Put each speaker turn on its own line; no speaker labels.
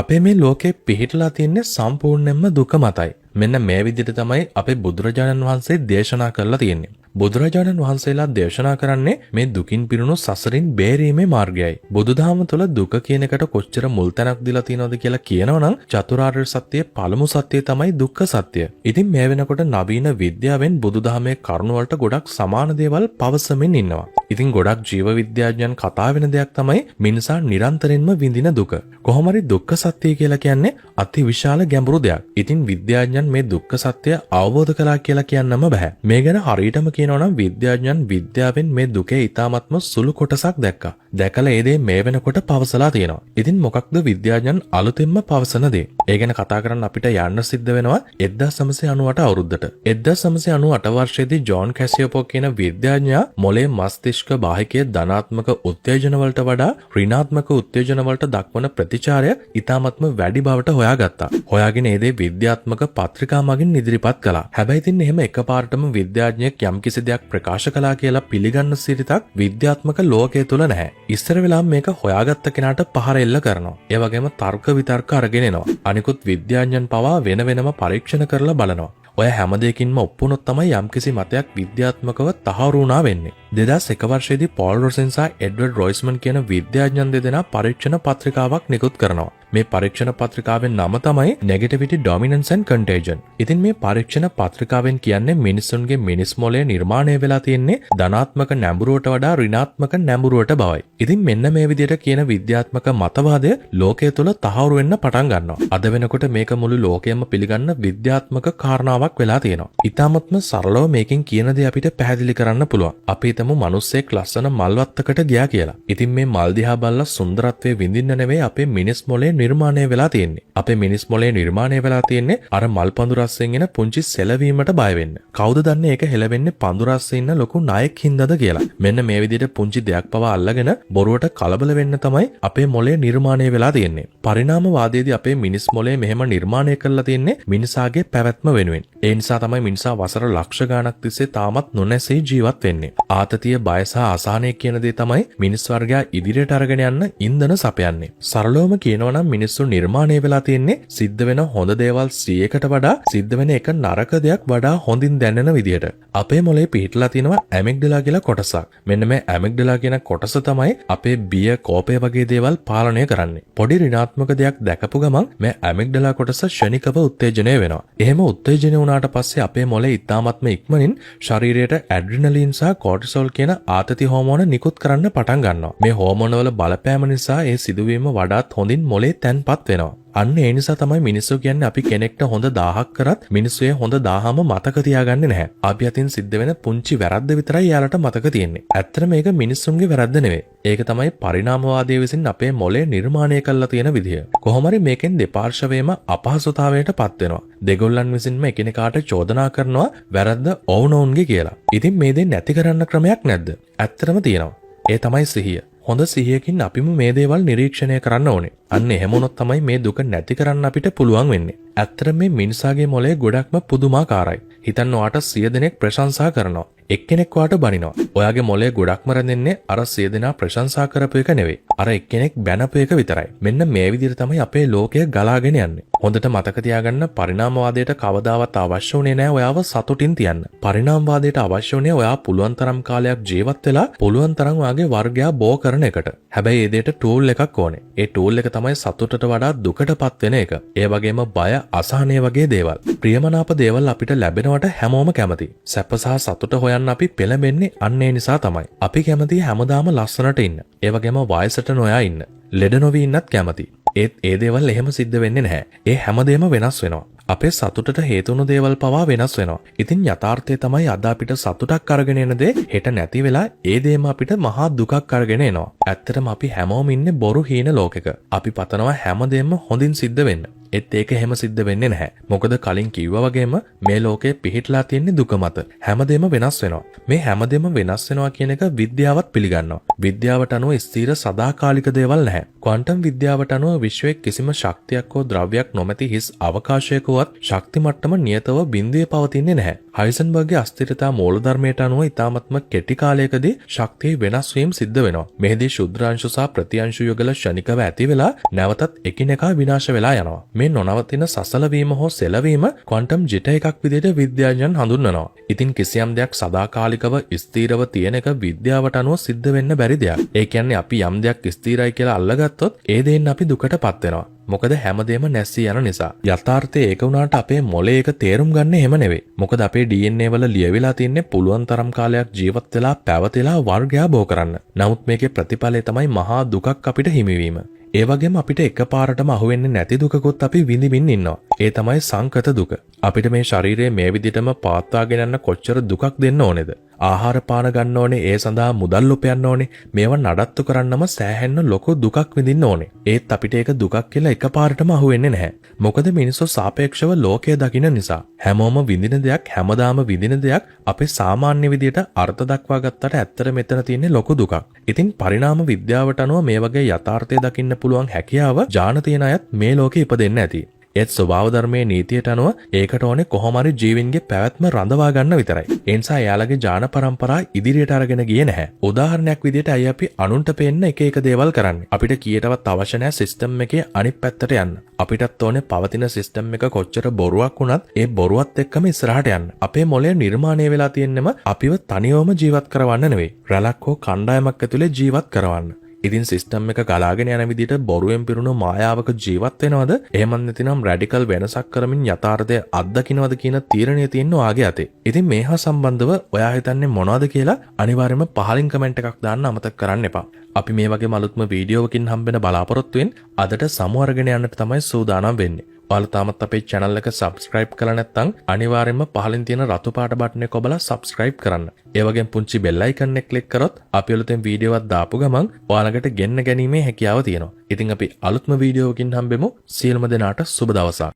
අපේ මේ ලෝකේ පිහිටලා තියෙන්නේ සම්පූර්ණයෙන්ම දුක මතයි. මෙන්න මේ විදිහට තමයි අපේ බුදුරජාණන් වහන්සේ දේශනා කරලා තියෙන්නේ. බුදුරජාණන් වහන්සේලා දේශනා කරන්නේ මේ දුකින් පිරුණු සසරින් බේරීමේ මාර්ගයයි. බුදුදහම තුළ දුක කියන එකට කොච්චර මුල් තැනක් දීලා තියෙනවද කියලා කියනවනම් චතුරාර්ය සත්‍යයේ පළමු සත්‍යය තමයි දුක්ඛ සත්‍ය. ඉතින් මේ වෙනකොට නවීන විද්‍යාවෙන් බුදුදහමේ කරුණු වලට ගොඩක් සමාන දේවල් පවසමින් ඉන්නවා. ඉතින් ගොඩක් ජීව විද්‍යාඥයන් කතා වෙන දෙයක් තමයි මිනිසා නිරන්තරයෙන්ම විඳින දුක. කොහොම හරි දුක්ඛ සත්‍ය කියලා කියන්නේ අති විශාල ගැඹුරු දෙයක්. ඉතින් විද්‍යාඥයන් මේ දුක්ඛ සත්‍ය අවබෝධ කළා කියලා කියන්නම බෑ. මේ ගැන හරියටම කියනවනම් විද්‍යාඥයන් විද්‍යාවෙන් මේ දුකේ ඊ타ත්ම සුළු කොටසක් දැක්කා. දැකලා ඒ දේ මේ වෙනකොට පවසලා තියෙනවා. ඉතින් මොකක්ද විද්‍යාඥයන් අලුතෙන්ම පවසන දේ? ඒ ගැන කතා කරන්න අපිට යන්න සිද්ධ වෙනවා 1998 අවුරුද්දට. 1998 වර්ෂයේදී ජෝන් කැසියපෝ කියන විද්‍යාඥයා මොලේ මස්තිෂ්ක බාහිකයේ ධනාත්මක උත්තේජන වලට වඩා ඍණාත්මක උත්තේජන වලට දක්වන ප්‍රතිචාරය ඊ타ත්ම වැඩි බවට හොයාගත්තා. හොයාගෙන ඒ දේ විද්‍යාත්මක පත්‍රිකා මගින් ඉදිරිපත් කළා. හැබැයි ඉතින් එහෙම එකපාරටම විද්‍යාඥයෙක් යම්කිසි දෙයක් ප්‍රකාශ කළා කියලා පිළිගන්න සිරිතක් විද්‍යාත්මක ලෝකයේ තුල නැහැ. ඉස්සර වෙලාම මේක හොයාගත්ත කෙනාට පහර එල්ල කරනවා. ඒ වගේම තර්ක විතර්ක අරගෙන එනවා. අනිකුත් විද්‍යාඥයන් පවා වෙන වෙනම පරීක්ෂණ කරලා බලනවා. ඔය හැම දෙයකින්ම ඔප්පුනොත් තමයි යම්කිසි මතයක් විද්‍යාත්මකව තහවුරු වුණා වෙන්නේ. 2001 වර්ෂයේදී පෝල් රොසෙන් සහ එඩ්වර්ඩ් රොයිස්මන් කියන විද්‍යාඥයන් දෙදෙනා පරීක්ෂණ පත්‍රිකාවක් නිකුත් කරනවා. මේ පරීක්ෂණ පත්‍රිකාවේ නම තමයි Negativity Dominance and Contagion. ඉතින් මේ පරීක්ෂණ පත්‍රිකාවෙන් කියන්නේ මිනිසුන්ගේ මිනිස් මොළය නිර්මාණය වෙලා තියෙන්නේ ධනාත්මක නැඹුරුවට වඩා ඍණාත්මක නැඹුරුවට බවයි. ඉතින් මෙන්න මේ විදිහට කියන විද්‍යාත්මක මතවාදය ලෝකයේ තුල තහවුරු වෙන්න පටන් ගන්නවා. අද වෙනකොට මේක මුළු ලෝකයම පිළිගන්න විද්‍යාත්මක කාරණාවක් වෙලා තියෙනවා. ඊටාත්ම සරලව මේකෙන් කියන දේ අපිට පැහැදිලි කරන්න පුළුවන්. අපි හිතමු මිනිස්සෙක් ලස්සන මල්වත්තකට ගියා කියලා. ඉතින් මේ මල් දිහා බලලා සුන්දරත්වයේ විඳින්න නෙවෙයි අපේ මිනිස් මොළේ නිර්මාණය වෙලා තියෙන්නේ. අපේ මිනිස් මොළේ නිර්මාණය වෙලා තියෙන්නේ අර මල් පඳු රසයෙන් එන පුංචි සෙලවීමට බය වෙන්න. කවුද දන්නේ ඒක හෙලවෙන්නේ පඳු රසයෙන් ඉන්න ලොකු නායක හින්දාද කියලා. මෙන්න මේ විදිහට පුංචි දෙයක් පවා අල්ලගෙන බොරුවට කලබල වෙන්න තමයි අපේ මොළේ නිර්මාණය වෙලා තියෙන්නේ. පරිණාමවාදයේදී අපේ මිනිස් මොළේ මෙහෙම නිර්මාණය කරලා තියෙන්නේ මිනිසාගේ පැවැත්ම වෙනුවෙන්. ඒ නිසා තමයි මිනිසා වසර ලක්ෂ ගණක් තිස්සේ තාමත් නොනැසී ජීවත් වෙන්නේ. ආතතිය, බය සහ අසහනය කියන දේ තමයි මිනිස් වර්ගයා ඉදිරියට අරගෙන යන්න ඉන්ධන සපයන්නේ. සරලවම කියනවනම් මිනිස්සු නිර්මාණය වෙලා තියෙන්නේ සිද්ධ වෙන හොඳ දේවල් 100කට වඩා සිද්ධ වෙන එක නරක දෙයක් වඩා හොඳින් දැනෙන විදියට. අපේ මොලේ පිහිටලා තියෙනවා ඇමිග්ඩලා කියලා කොටසක්. මෙන්න මේ ඇමිග්ඩලා කියන කොටස තමයි අපේ බිය, කෝපය වගේ දේවල් පාලනය කරන්නේ. පොඩි ඍණාත්මක දෙයක් දැකපු ගමන් මේ ඇමිග්ඩලා කොටස ක්ෂණිකව උත්තේජනය වෙනවා. එහෙම උත්තේජනය වුණාට පස්සේ අපේ මොලේ ඉතාමත්ම ඉක්මනින් ශරීරයට ඇඩ්‍රිනලින් සහ කෝටිසෝල් කියන ආතති හෝමෝන නිකුත් කරන්න පටන් ගන්නවා. මේ හෝමෝන වල බලපෑම නිසා ඒ සිදුවීම වඩාත් හොඳින් මොලේ තැන්පත් වෙනවා. අන්න ඒ නිසා තමයි මිනිස්සු කියන්නේ අපි කෙනෙක්ට හොඳ 1000ක් කරත් මිනිස්සු ඒ හොඳ 1000ම මතක තියාගන්නේ නැහැ. අපි අතින් සිද්ධ වෙන පුංචි වැරද්ද විතරයි යාලට මතක තියෙන්නේ. ඇත්තට මේක මිනිස්සුන්ගේ වැරද්ද නෙවෙයි. ඒක තමයි පරිණාමවාදයේ විසින් අපේ මොලේ නිර්මාණය කරලා තියෙන විදිය. කොහොම හරි මේකෙන් දෙපාර්ශවයේම අපහසුතාවයට පත් වෙනවා. දෙගොල්ලන් විසින්ම එකිනෙකාට චෝදනා කරනවා වැරද්ද ඔවුනොවුන්ගේ කියලා. ඉතින් මේ දේ නැති කරන්න ක්‍රමයක් නැද්ද? ඇත්තටම තියෙනවා. ඒ තමයි සිහිය. හොඳ සිහියකින් අපිම මේ දේවල් නිරීක්ෂණය කරන්න ඕනේ. අන්න එහෙම වුණොත් තමයි මේ දුක නැති කරන්න අපිට පුළුවන් වෙන්නේ. ඇත්තට මේ මිනිසාගේ මොලේ ගොඩක්ම පුදුමාකාරයි. හිතන්න ඔයාට 100 දෙනෙක් ප්‍රශංසා කරනවා. එක්කෙනෙක් ඔයාට බනිනවා. ඔයාගේ මොලේ ගොඩක්ම රැඳෙන්නේ අර 100 දෙනා ප්‍රශංසා කරපු එක නෙවෙයි. අර එක්කෙනෙක් බැනපු එක විතරයි. මෙන්න මේ විදිහට තමයි අපේ ලෝකය ගලාගෙන යන්නේ. හොඳට මතක තියාගන්න පරිණාමවාදයට කවදාවත් අවශ්‍ය වුණේ නැහැ ඔයාව සතුටින් තියන්න. පරිණාමවාදයට අවශ්‍ය වුණේ ඔයා පුළුවන් තරම් කාලයක් ජීවත් වෙලා පුළුවන් තරම් ඔයාගේ වර්ගයා බෝ කරන එකට. හැබැයි ඒ දෙයට ටූල් එකක් ඕනේ. ඒ ටූල් එක තමයි සතුටට වඩා දුකටපත් වෙන එක. ඒ වගේම බය, අසහනය වගේ දේවල්. ප්‍රියමනාප දේවල් අපිට ලැබෙනවට හැමෝම කැමති. සැප සහ සතුට හොයන්න අපි පෙළඹෙන්නේ අන්න ඒ නිසා තමයි. අපි කැමති හැමදාම ලස්සනට ඉන්න. ඒ වගේම වයසට නොයා ඉන්න. ලෙඩ නොවී ඉන්නත් කැමති. ඒත් ඒ දේවල් එහෙම සිද්ධ වෙන්නේ නැහැ. ඒ හැමදේම වෙනස් වෙනවා. අපේ සතුටට හේතුණු දේවල් පවා වෙනස් වෙනවා. ඉතින් යථාර්ථය තමයි අද අපිට සතුටක් අරගෙන එන දේ හෙට නැති වෙලා ඒ දේම අපිට මහා දුකක් අරගෙන එනවා. ඇත්තටම අපි හැමෝම ඉන්නේ බොරු හීන ලෝකෙක. අපි පතනවා හැමදේම හොඳින් සිද්ධ වෙන්න. ඒත් ඒක එහෙම සිද්ධ වෙන්නේ නැහැ. මොකද කලින් කිව්වා වගේම මේ ලෝකේ පිහිටලා තියෙන්නේ දුක මත. හැමදේම වෙනස් වෙනවා. මේ හැමදේම වෙනස් වෙනවා කියන එක විද්‍යාවත් පිළිගන්නවා. විද්‍යාවට අනුව ස්ථිර සදාකාලික දේවල් නැහැ. ක්වොන්ටම් විද්‍යාවට අනුව විශ්වයේ කිසිම ශක්තියක් හෝ ද්‍රව්‍යයක් නොමැති හිස් අවකාශයක වුවත් ශක්ති මට්ටම නියතව බිඳුවේ පවතින්නේ නැහැ. හයිසන්බර්ග්ගේ අස්ථිරතා මූලධර්මයට අනුව ඉතාමත්ම කෙටි කාලයකදී ශක්තියේ වෙනස් වීම සිද්ධ වෙනවා. මෙහිදී ශුද්‍රාංශු සහ ප්‍රතිඅංශු යුගල ක්ෂණිකව ඇති වෙලා නැවතත් එකිනෙකා විනාශ වෙලා යනවා. මේ නොනවතින සසල වීම හෝ සෙලවීම ක්වොන්ටම් ජිට එකක් විදිහට විද්‍යාඥයන් හඳුන්වනවා. ඉතින් කිසියම් දෙයක් සදාකාලිකව ස්ථීරව තියෙන එක විද්‍යාවට අනුව සිද්ධ වෙන්න බැරි දෙයක්. ඒ කියන්නේ අපි යම් දෙයක් ස්ථිරයි කියලා අල්ලගත්තොත් ඒ දෙයින් අපි දුකටපත් වෙනවා. මොකද හැමදේම නැස්සී යන නිසා. යථාර්ථයේ ඒක වුණාට අපේ මොලේ ඒක තේරුම් ගන්න එහෙම නෙවෙයි. මොකද අපේ DNA වල ලියවිලා තින්නේ පුළුවන් තරම් කාලයක් ජීවත් වෙලා පැවතිලා වර්ගය බෝ කරන්න. නමුත් මේකේ ප්‍රතිඵලය තමයි මහා දුකක් අපිට හිමිවීම. ඒ වගේම අපිට එකපාරටම අහුවෙන්නේ නැති දුකකුත් අපි විඳින්න ඉන්නවා. ඒ තමයි සංකත දුක. අපිට මේ ශරීරයේ මේ විදිහටම පවත්වාගෙන යන්න කොච්චර දුකක් දෙන්න ඕනේද? ආහාර පාන ගන්න ඕනේ, ඒ සඳහා මුදල් උපයන්න ඕනේ. මේවා නඩත්තු කරන්නම සෑහෙන්න ලොකු දුකක් විඳින්න ඕනේ. ඒත් අපිට ඒක දුකක් කියලා එකපාරටම අහුවෙන්නේ නැහැ. මොකද මිනිස්සු සාපේක්ෂව ලෝකය දකින්න නිසා. හැමෝම විඳින දෙයක්, හැමදාම විඳින දෙයක් අපේ සාමාන්‍ය විදියට අර්ථ දක්වා ගත්තට ඇත්තට මෙතන තියෙන්නේ ලොකු දුකක්. ඉතින් පරිණාම විද්‍යාවට අනුව මේ වගේ යථාර්ථය දකින්න පුළුවන් හැකියාව ජාන තියෙන අයත් මේ ලෝකෙ ඉපදෙන්න ඇති. ඒත් ස්වභාව ධර්මයේ නීතියට අනුව ඒකට ඕනේ කොහොම හරි ජීවින්ගේ පැවැත්ම රඳවා ගන්න විතරයි. ඒ නිසා එයාලගේ ජාන පරම්පරාව ඉදිරියට අරගෙන ගියේ නැහැ. උදාහරණයක් විදිහට අය අපි අනුන්ට පෙන්න එක එක දේවල් කරන්නේ. අපිට කීයටවත් අවශ්‍ය නැහැ සිස්ටම් එකේ අනිත් පැත්තට යන්න. අපිටත් ඕනේ පවතින සිස්ටම් එක කොච්චර බොරුවක් වුණත් ඒ බොරුවත් එක්කම ඉස්සරහට යන්න. අපේ මොළය නිර්මාණය වෙලා තියෙන්නම අපිව තනියවම ජීවත් කරවන්න නෙවෙයි. රැලක් හෝ කණ්ඩායමක් ඇතුලේ ජීවත් කරවන්න. ඉතින් සිස්ටම් එක ගලාගෙන යන විදිහට බොරුවෙන් පිරුණු මායාවක ජීවත් වෙනවද? එහෙමත් නැතිනම් රැඩිකල් වෙනසක් කරමින් යථාර්ථය අත්දකින්නවද කියන තීරණය තියෙන ඔයාගේ අතේ. ඉතින් මේ හා සම්බන්ධව ඔයා හිතන්නේ මොනවද කියලා අනිවාර්යයෙන්ම පහලින් කමෙන්ට් එකක් දාන්න අමතක කරන්න එපා. අපි මේ වගේම අලුත්ම වීඩියෝවකින් හම්බෙන බලාපොරොත්තුෙන් අදට සමු අරගෙන යන්නට තමයි සූදානම් වෙන්නේ. ඔයාලා තාමත් අපේ channel එක subscribe කරලා නැත්නම් අනිවාර්යයෙන්ම පහලින් තියෙන රතු පාට බටන් එක ඔබලා subscribe කරන්න. ඒ වගේම පුංචි bell icon එක click කරොත් අපි අලුතෙන් වීඩියෝ එකක් දාපු ගමන් ඔයාලකට ගෙන්න ගැනීමේ හැකියාව තියෙනවා. ඉතින් අපි අලුත්ම වීඩියෝවකින් හම්බෙමු. සියලුම දෙනාට සුබ දවසක්.